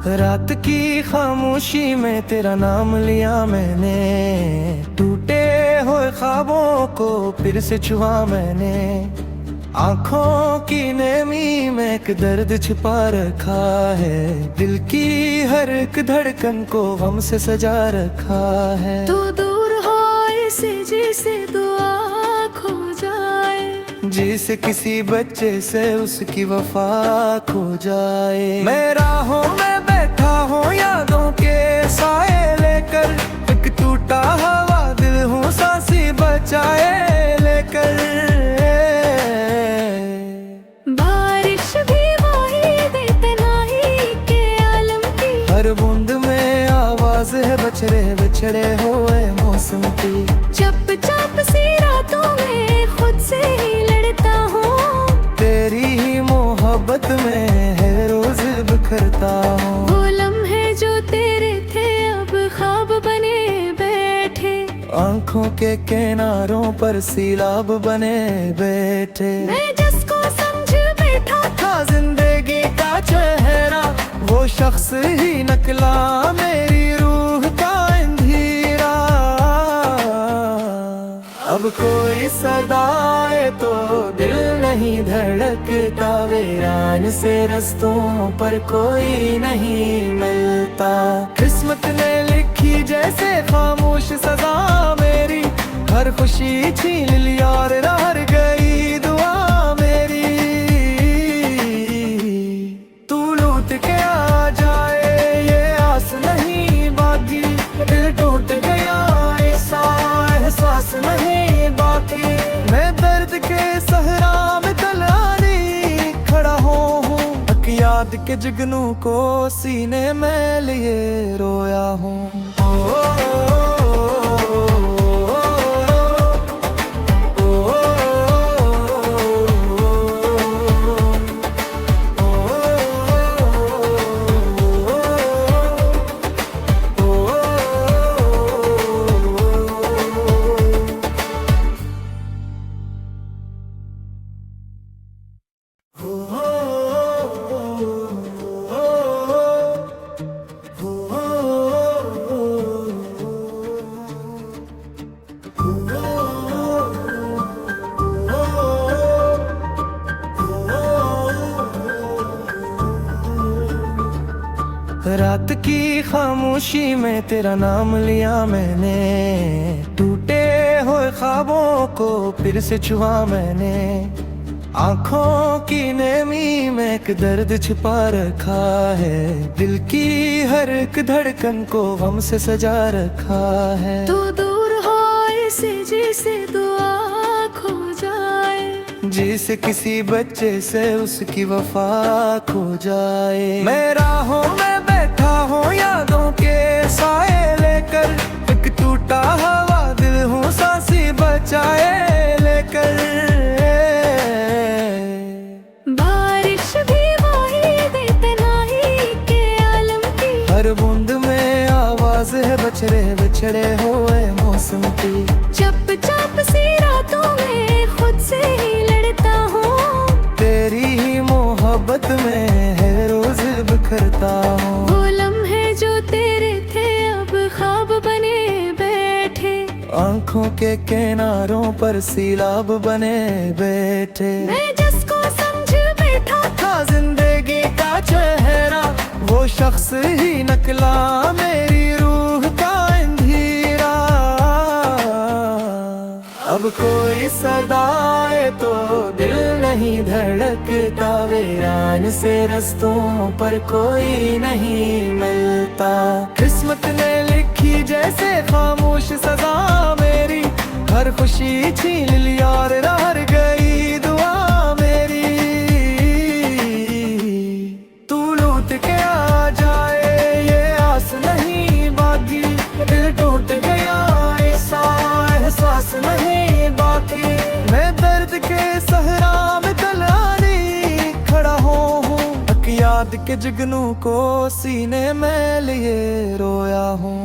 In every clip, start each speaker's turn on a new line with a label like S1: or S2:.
S1: रात की खामोशी में तेरा नाम लिया मैंने, टूटे हुए ख्वाबों को फिर से छुआ मैंने। आँखों की नेमी में एक दर्द छिपा रखा है, दिल की हर एक धड़कन को गम से सजा रखा है।
S2: तू दूर हो ऐसे जैसे दुआ खो जाए,
S1: जैसे किसी बच्चे से उसकी वफा खो जाए। मैं राहों में बैठा हूँ यादों के साए लेकर, एक टूटा हवा दिल हूँ सांसी बचाए लेकर।
S2: बारिश भी वही देते नाही के आलम की,
S1: हर बूंद में आवाज है बछड़े बिछड़े हुए मौसम की।
S2: चुपचाप सी रातों में खुद से ही लड़ता हूँ,
S1: तेरी ही मोहब्बत में है रोज बिखरता हूँ।
S2: वो लम्हे जो तेरे थे अब ख्वाब बने बैठे,
S1: आँखों के किनारों पर सीलाब बने बैठे।
S2: मैं जिसको समझ बैठा
S1: था जिंदगी का चेहरा, वो शख्स ही नकला मेरी रूह का अंधेरा। अब कोई सदाए तो दिल नहीं धड़कता, वीरान से रस्तों पर कोई नहीं मिलता। किस्मत ने लिखी जैसे खामोश सजा मेरी, हर खुशी छीन ली और रह गई दुआ मेरी। तू लूट के आ जाए ये आस नहीं बाकी, दिल टूट गया ऐसा एहसास नहीं बाकी। मैं दर्द के सहरा में तलवारी खड़ा हूँ, याद के जुगनू को सीने में लिए रोया हूँ। रात की खामोशी में तेरा नाम लिया मैंने, टूटे हुए ख्वाबों को फिर से छुआ मैंने। आँखों की नेमी में एक दर्द छिपा रखा है, दिल की हर एक धड़कन को गम से सजा रखा है।
S2: तू दूर हो ऐसे जैसे दुआ खो जाए,
S1: जैसे किसी बच्चे से उसकी वफा खो जाए। मैं राहों में बैठा हूँ यादों के साए लेकर, एक टूटा हवा दिल हूँ सांसी बचाए लेकर।
S2: बारिश भी वही देते नाही के आलम की,
S1: हर बूंद में आवाज है बछड़े बिछड़े हुए मौसम की।
S2: चुपचाप सी रातों में खुद से ही लड़ता हूँ,
S1: तेरी ही मोहब्बत में है रोज बिखरता हूँ।
S2: वो लम्हे जो तेरे थे अब ख्वाब बने बैठे,
S1: आँखों के किनारों पर सीलाब बने बैठे।
S2: मैं जिसको समझ बैठा
S1: था जिंदगी का चेहरा, वो शख्स ही नकला मेरी रूह का अंधेरा। अब कोई सदाए तो दिल नहीं धड़कता, वीरान से रस्तों पर कोई नहीं मिलता। किस्मत ने लिखी जैसे खामोश सजा मेरी, हर खुशी छीन ली और रह गई दुआ मेरी। तू लूट के आ जाए ये आस नहीं बाकी, दिल टूट गया ऐसा एहसास नहीं बाकी। मैं दर्द के सहरा में तलवारी खड़ा हूँ, याद के जुगनू को सीने में लिए रोया हूँ।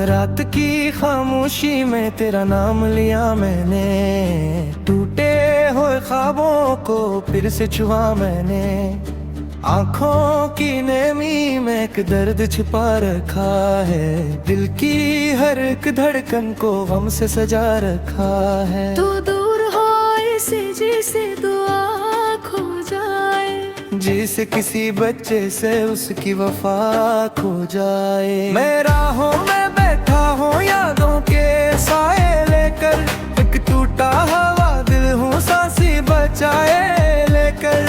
S1: रात की खामोशी में तेरा नाम लिया मैंने, टूटे हुए ख्वाबों को फिर से छुआ मैंने। आंखों की नेमी में एक दर्द छिपा रखा है, दिल की हर एक धड़कन को गम से सजा रखा है।
S2: तू दूर हो ऐसे जैसे दुआ खो जाए,
S1: जैसे किसी बच्चे से उसकी वफा खो जाए। मैं राहों में बैठा हूँ यादों के साए लेकर, एक टूटा हुआ दिल हूँ सांसी बचाए लेकर।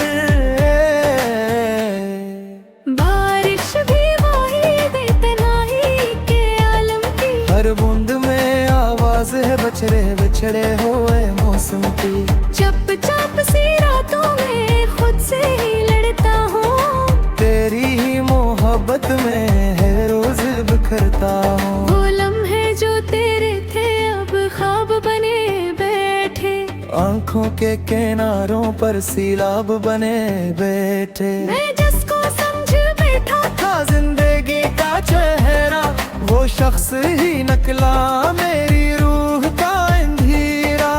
S2: बारिश भी वाहिद तन्हाई के आलम की,
S1: हर बूंद में आवाज है बछड़े बिछड़े हुए मौसम की।
S2: चुपचाप सी रातों में खुद से ही लड़ता हूँ,
S1: तेरी ही मोहब्बत में है रोज बिखरता हूँ।
S2: वो लम्हे जो तेरे थे अब ख्वाब बने बैठे,
S1: आंखों के किनारों पर सीलाब बने बैठे।
S2: मैं जिसको समझ बैठा
S1: था जिंदगी का चेहरा, वो शख्स ही नकला मेरी रूह का अंधेरा।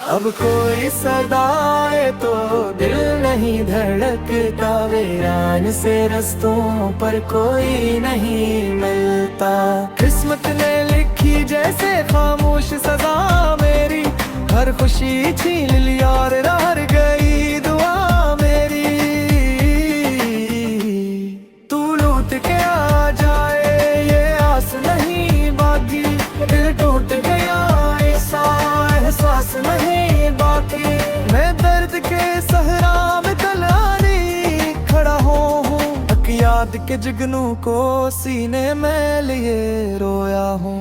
S1: अब कोई सदाए तो दिल नहीं धड़कता, वीरान से रस्तों पर कोई नहीं मिलता। किस्मत ने लिखी जैसे खामोश सजा मेरी, हर खुशी छीन ली और रह गई दुआ मेरी। तू लूट के आ जाए ये आस नहीं बाकी, दिल टूट गया ऐसा एहसास नहीं बाकी। मैं दर्द के सहरा में तलानी खड़ा हूँ, हक याद के जुगनू को सीने में लिए रोया हूँ।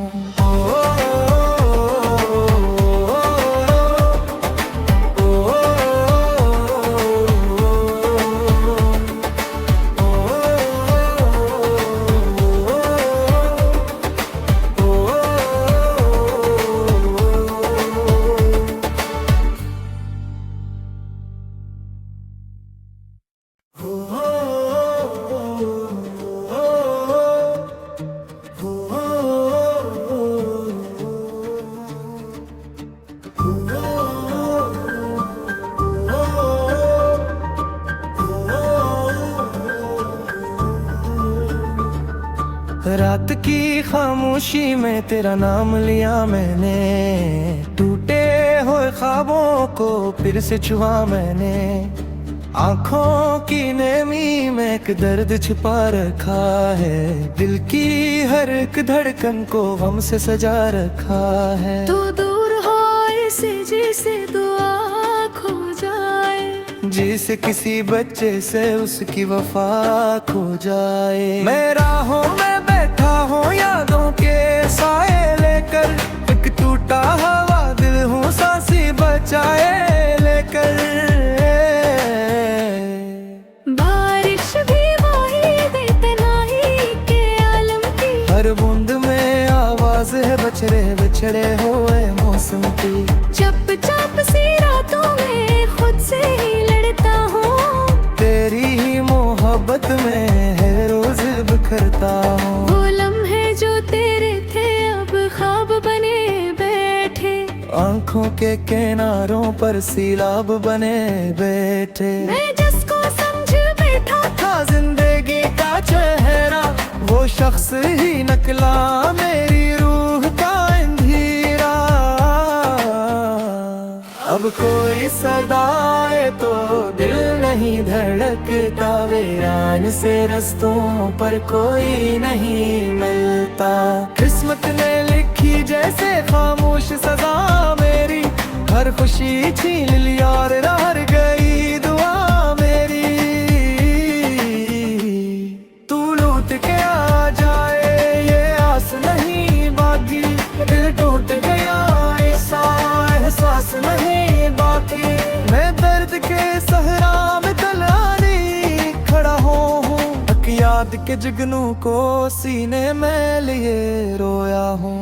S1: रात की खामोशी में तेरा नाम लिया मैंने, टूटे हुए ख्वाबों को फिर से छुआ मैंने। आंखों की नेमी में एक दर्द छिपा रखा है, दिल की हर एक धड़कन को गम से सजा रखा है।
S2: तू दूर हो ऐसे जैसे दुआ खो जाए,
S1: जैसे किसी बच्चे से उसकी वफा खो जाए। मैं राहों में बैठा हूँ यादों के साए लेकर, एक टूटा हुआ दिल हूँ सांसी बचाए लेकर।
S2: बारिश भी वाहिद तन्हाई के आलम की,
S1: हर बूंद में आवाज है बछड़े बिछड़े हुए मौसम की।
S2: चुपचाप सी रातों में खुद से ही लड़ता हूँ,
S1: तेरी ही मोहब्बत में है रोज बिखरता हूँ।
S2: वो लम्हे जो तेरे थे अब ख्वाब बने बैठे,
S1: आंखों के किनारों पर सीलाब बने बैठे।
S2: मैं जिसको समझ बैठा
S1: था जिंदगी का चेहरा, वो शख्स ही नकला मेरी रूह का अंधेरा। अब कोई सदाए तो दिल नहीं धड़कता, वीरान से रस्तों पर कोई नहीं मिलता। किस्मत ने लिखी जैसे खामोश सजा मेरी, हर खुशी छीन ली और रह गई दुआ मेरी। तू लूट के आ जाए ये आस नहीं बाकी, दिल टूट गया ऐसा एहसास नहीं बाकी। मैं दर्द के सहरा में तलानी खड़ा हूँ, हक याद के जुगनू को सीने में लिए रोया हूँ।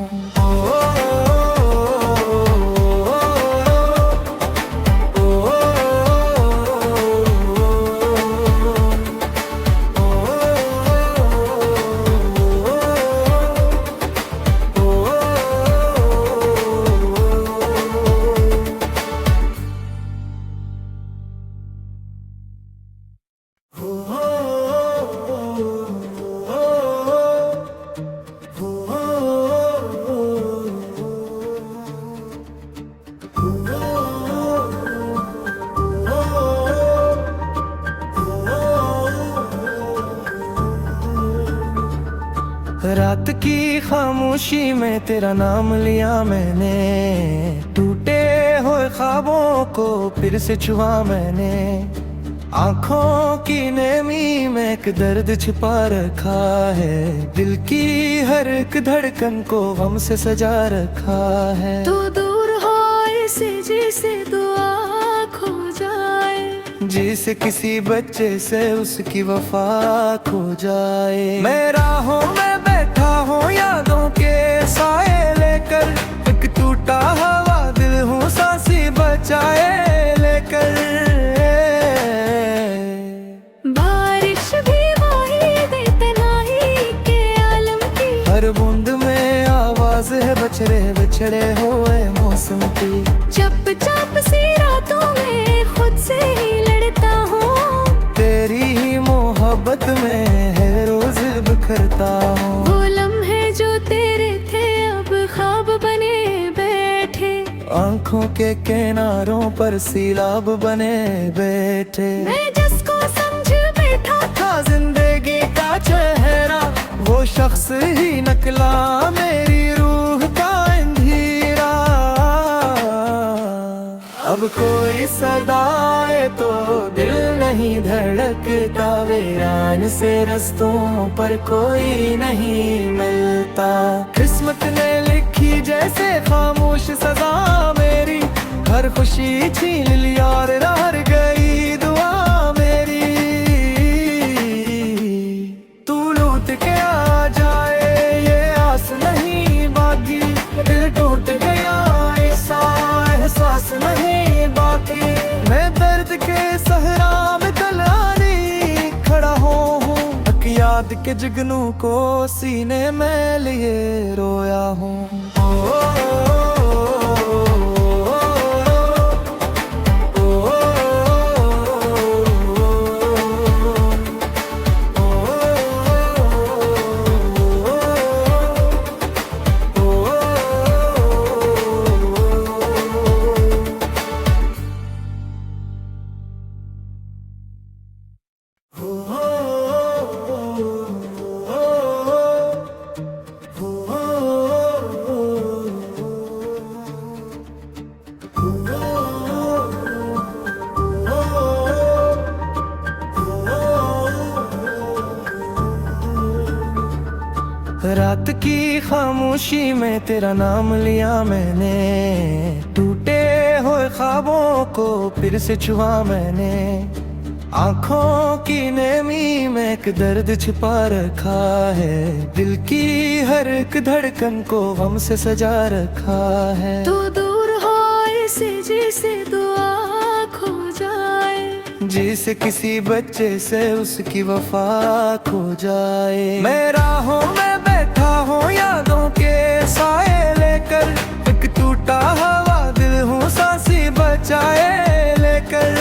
S1: रात की खामोशी में तेरा नाम लिया मैंने, टूटे हुए ख्वाबों को फिर से छुआ मैंने। आंखों की नेमी में एक दर्द छिपा रखा है, दिल की हर एक धड़कन को गम से सजा रखा है।
S2: तू दूर हो ऐसे जैसे दुआ खो जाए,
S1: जैसे किसी बच्चे से उसकी वफा खो जाए। मैं राहों में बैठा हूँ यादों के साए लेकर, एक टूटा हवा दिल हूँ सांसी बचाए लेकर।
S2: बारिश भी वाहिद तन्हाई के आलम की,
S1: हर बूंद में आवाज है बछड़े बिछड़े हुए मौसम की।
S2: चुपचाप सी रातों में खुद से ही लड़ता हूँ,
S1: तेरी ही मोहब्बत में है रोज बिखरता हूँ।
S2: वो लम्हे जो तेरे थे अब ख्वाब बने बैठे,
S1: आंखों के किनारों पर सीलाब बने बैठे।
S2: मैं जिसको समझ बैठा
S1: था जिंदगी का चेहरा, वो शख्स ही नकला मेरी रूह का अंधेरा। अब कोई सदाए तो दिल नहीं धड़कता, वीरान से रस्तों पर कोई नहीं मिलता। किस्मत ने लिखी जैसे खामोश सजा मेरी, हर खुशी छीन ली और रह गई दुआ मेरी। तू लूट के आ जाए ये आस नहीं बाकी, दिल टूट गया ऐसा एहसास नहीं बाकी। मैं दर्द के सहरा में तलानी खड़ा हूँ, हक याद के जुगनू को सीने में लिए रोया हूँ। रात की खामोशी में तेरा नाम लिया मैंने, टूटे हुए ख्वाबों को फिर से छुआ मैंने। आंखों की नेमी में एक दर्द छिपा रखा है, दिल की हर एक धड़कन को गम से सजा रखा है।
S2: तू दूर हो ऐसे जैसे दुआ खो जाए,
S1: जैसे किसी बच्चे से उसकी वफा खो जाए। मैं राहों में बैठा हूँ यादों के साए लेकर, एक टूटा हवा दिल हूँ सांसी बचाए लेकर।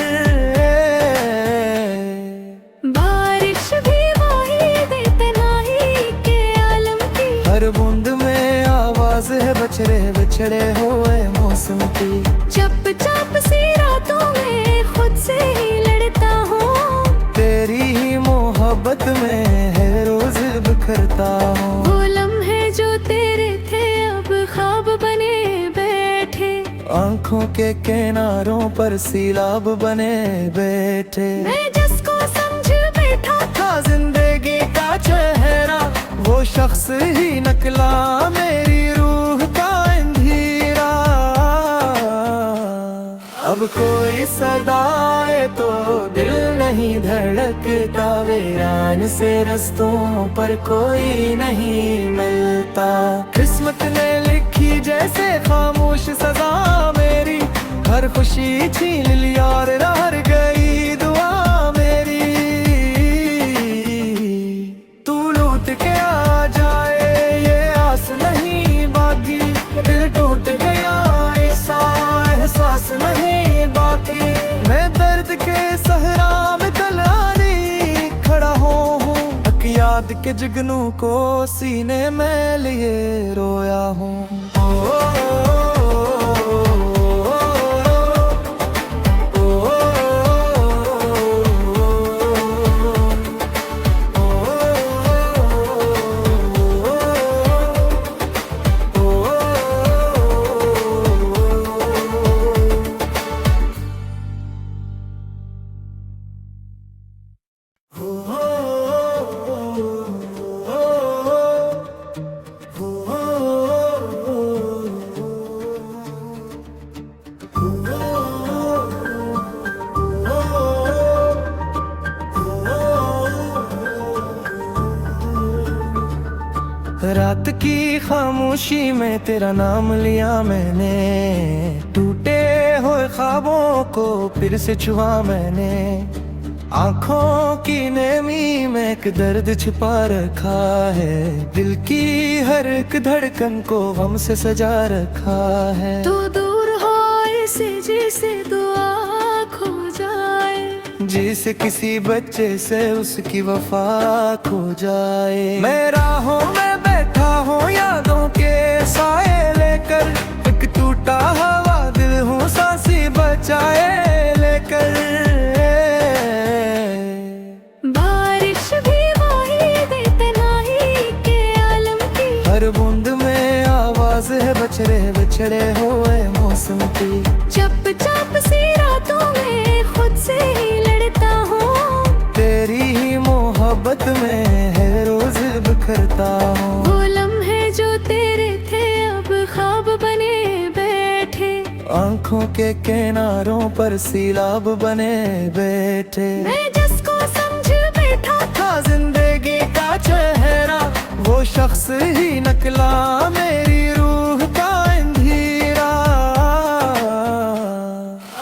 S2: बारिश भी वाहिद तन्हाई के आलम की,
S1: हर बूंद में आवाज है बछड़े बिछड़े हुए मौसम की।
S2: चुपचाप सी रातों में खुद से ही लड़ता हूँ,
S1: तेरी ही मोहब्बत में है रोज बिखरता हूँ।
S2: वो लम्हे जो तेरे थे अब ख्वाब बने बैठे,
S1: आंखों के किनारों पर सीलाब बने बैठे।
S2: मैं जिसको समझ बैठा
S1: था जिंदगी का चेहरा, वो शख्स ही नकला मेरी रूह का अंधेरा। अब कोई सदाए तो दिल नहीं धड़कता, वीरान से रस्तों पर कोई नहीं मिलता। किस्मत ने लिखी जैसे खामोश सजा मेरी, हर खुशी छीन ली और रह गई दुआ मेरी। तू लूट के आ जाए ये आस नहीं बाकी, दिल टूट गया ऐसा एहसास नहीं बाकी। मैं दर्द के सहरा में तलानी खड़ा हूँ, हक याद के जुगनू को सीने में लिए रोया हूँ। रात की खामोशी में तेरा नाम लिया मैंने, टूटे हुए ख्वाबों को फिर से छुआ मैंने। आँखों की नेमी में एक दर्द छिपा रखा है, दिल की हर एक धड़कन को गम से सजा रखा है।
S2: तू दूर हो ऐसे जैसे दुआ खो जाए,
S1: जैसे किसी बच्चे से उसकी वफा खो जाए। मैं राहों में बैठा हूँ यादों के साए लेकर, एक टूटा हवा दिल हूँ सांसी बचाए लेकर।
S2: बारिश भी वाहिद तन्हाई के आलम की,
S1: हर बूंद में आवाज है बछड़े बिछड़े हुए मौसम की।
S2: चुपचाप सी रातों में खुद से ही लड़ता हूँ,
S1: तेरी ही मोहब्बत में है रोज बिखरता हूँ।
S2: वो लम्हे जो तेरे थे अब ख्वाब बने बैठे,
S1: आँखों के किनारों पर सीलाब बने बैठे।
S2: मैं जिसको समझ बैठा
S1: था जिंदगी का चेहरा, वो शख्स ही नकला मेरी रूह का अंधेरा।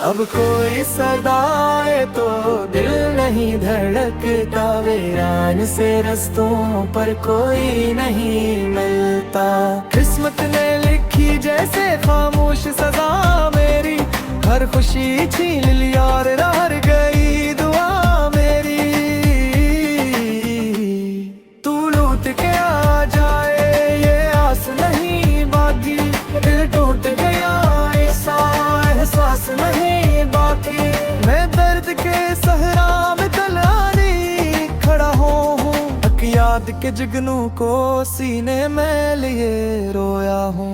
S1: अब कोई सदाए तो दिल नहीं धड़कता, वीरान से रस्तों पर कोई नहीं मिलता। किस्मत ने लिखी जैसे खामोश सजा मेरी, हर खुशी छीन ली और रह गई दुआ मेरी। तू लूट के आ जाए ये आस नहीं बाकी, दिल टूट गया ऐसा एहसास नहीं बाकी। मैं दर्द के सहरा में तलानी खड़ा हूँ, हक याद के जुगनू को सीने में लिए रोया हूँ।